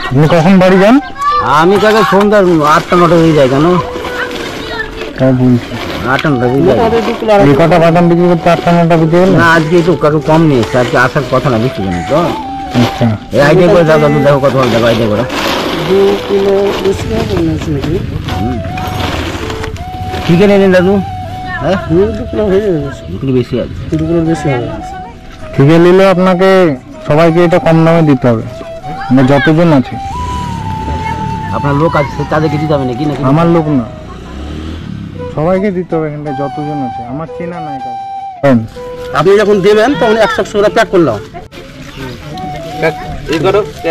আপনি কখন বাড়ি যান? আমি কাকে সন্ধ্যা 8টা 9টা হয়ে যায় কেন? তাই বলছি 8টা 9টা হয়ে যায়। এই কটা বাদাম বিক্রি করতে 8টা 9টা বিক্রি হলো না আজকে একটু কাকু কম নিয়েছে, আজকে আসার কথা না, বুঝতে পারি তো। আচ্ছা এই আইডিয়া করে দাও দাদু, দেখো কত হলো, দেখো আইডিয়া করে। 2 কিলো বেশি হবে না নাকি? ঠিক আছে নিন দাদু। হ্যাঁ 2 কিলো হয়ে যাবে, একটু বেশি আছে। 2 কিলো বেশি হবে। ঠিক আছে, নিলে আপনাকে সবাইকে এটা কম দামে দিতে হবে, মানে যতজন আছে। আপনার লোক আছে তাদেরকে দিতে হবে নাকি? নাকি আমার লোক না, সবাইকে দিতে হবে এখানটা যতজন আছে, আমার চেনা নাই কাউকে। আপনি যখন দেবেন তখন 100 করে প্যাক করলাম,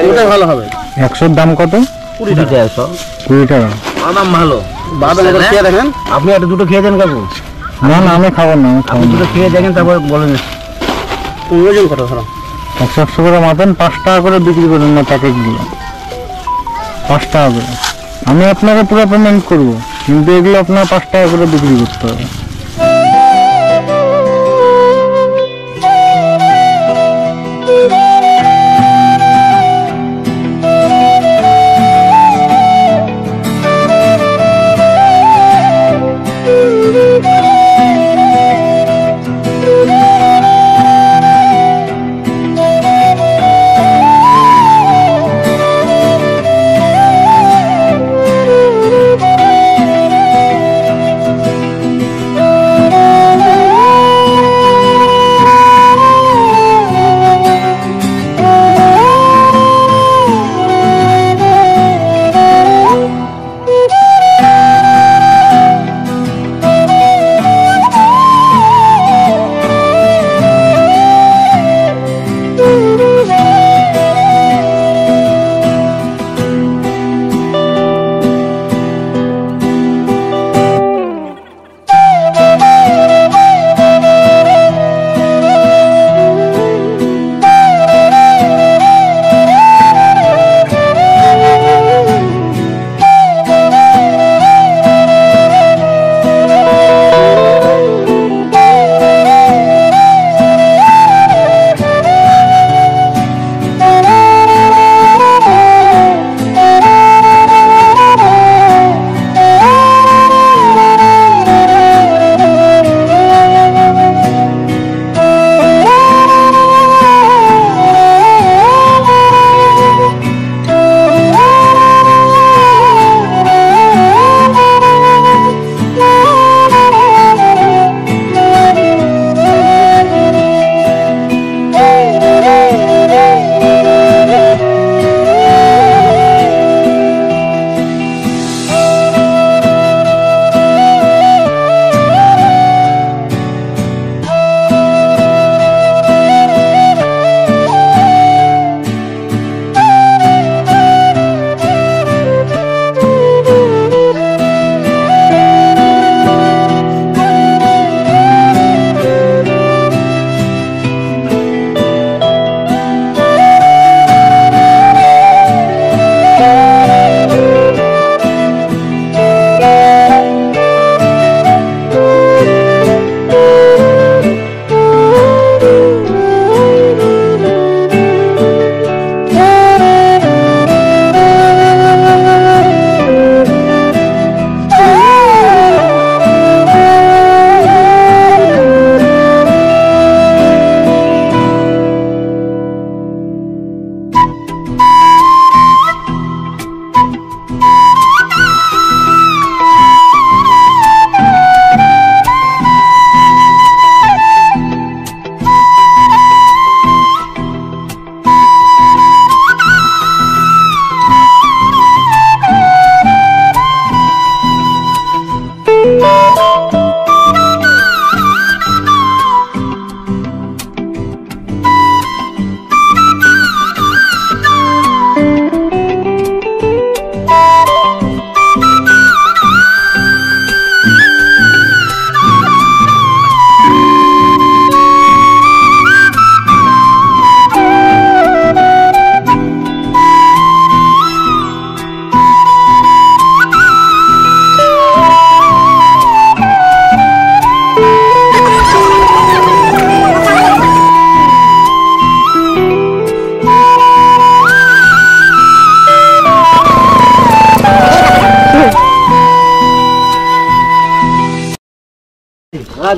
ওটাই ভালো হবে। 100 দাম কত? 20 টাকা। 20 টাকা। বাদাম ভালো, বাদাম একবার খেয়ে দেখেন। আপনি একটা দুটো খেয়ে দেন কাকু। না না, আমি খাবো না, আমি খাবো আপনি না। দুটো খেয়ে দেখেন তারপর বলেন। ওজন কত ধরো? 100 করে মাপেন, 5 টাকা করে বিক্রি করেন না প্যাকেটগুলো, 5 টাকা করে। আমি আপনাকে পুরো পেমেন্ট করবো, কিন্তু এগুলো আপনার 5 টাকা করে বিক্রি করতে হবে।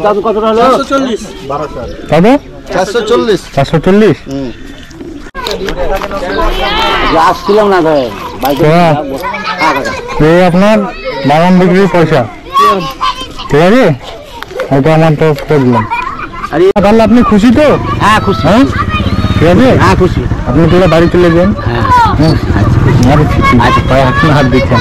দাম কতটা হলো? কত? 440। 440? আসছিলাম না ভাই বাইকে। হ্যাঁ। এই আপনার বাগান বিক্রির পয়সা, ঠিক আছে? এটা আমার তরফ থেকে দিলাম। আরে তাহলে আপনি খুশি তো? হ্যাঁ খুশি। হ্যাঁ, ঠিক আছে। হ্যাঁ খুশি। আপনি তাহলে বাড়ি চলে যান। হ্যাঁ হ্যাঁ, আরে ঠিক আছে, পায়ে হাত দিচ্ছেন।